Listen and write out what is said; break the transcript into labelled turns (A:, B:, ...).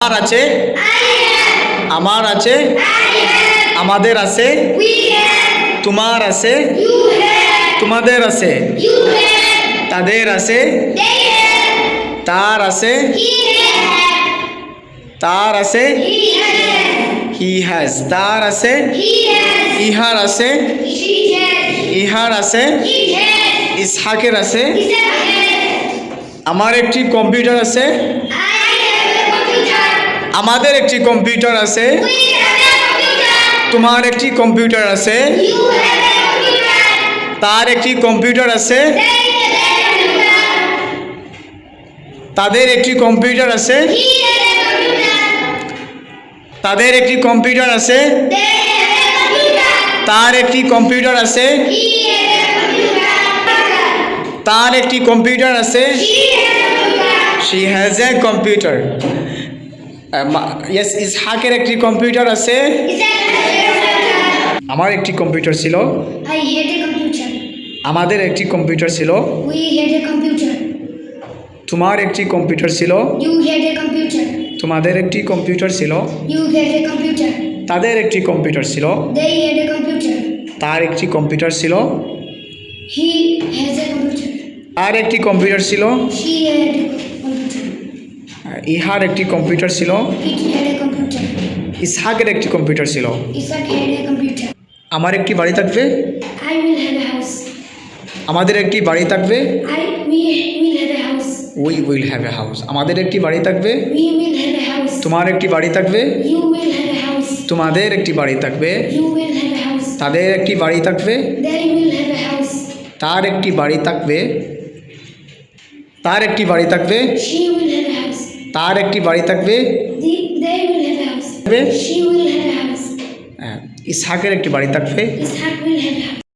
A: আমার আছে, আমার আছে, আমাদের আছে, তোমার আছে, তোমাদের আছে, তাদের আছে, তার আছে, তার আছে, হি হ্যাজ, তার আছে, ইহার আছে, ইহার আছে, ইসহাকের আছে, আমার একটি কম্পিউটার আছে, আমাদের একটি কম্পিউটার আছে, তোমার একটি কম্পিউটার আছে, তার একটি কম্পিউটার আছে, তাদের একটি কম্পিউটার আছে, তাদের একটি কম্পিউটার আছে, তার একটি কম্পিউটার আছে, তার একটি কম্পিউটার আছে, she has a computer. Yes, ইসহাকের একটি কম্পিউটার আছে, আমার একটি কম্পিউটার ছিল,
B: I had a computer.
A: আমাদের একটি কম্পিউটার ছিল,
B: We had a computer.
A: তোমার একটি কম্পিউটার ছিল,
B: You had a computer.
A: তোমাদের একটি কম্পিউটার ছিল,
B: You had a computer.
A: তাদের একটি কম্পিউটার ছিল,
B: They had a computer.
A: তার একটি কম্পিউটার ছিল,
B: He has a computer.
A: আর একটি কম্পিউটার ছিল,
B: She had a computer.
A: ইহার একটি কম্পিউটার ছিল,
B: It had a computer.
A: ইসহাকের একটি কম্পিউটার ছিল।
B: Isaac had a computer.
A: আমার একটি বাড়ি থাকবে,
B: I will have a house.
A: আমাদের একটি বাড়ি থাকবে,
B: We will have a house.
A: We will have a house, আমাদের একটি বাড়ি থাকবে,
B: We will have a house.
A: তোমার একটি বাড়ি থাকবে,
B: You will have a house.
A: তোমাদের একটি বাড়ি থাকবে,
B: You will have a house.
A: তাদের একটি বাড়ি থাকবে,
B: They will have a house.
A: তার একটি বাড়ি থাকবে, তার একটি বাড়ি থাকবে,
B: She will have a house.
A: তার একটি বাড়ি থাকবে,
B: They will have a house.
A: থাকবে,
B: She will have a house.
A: ইসহাকের একটি বাড়ি থাকবে,
B: Ishaq will have a house.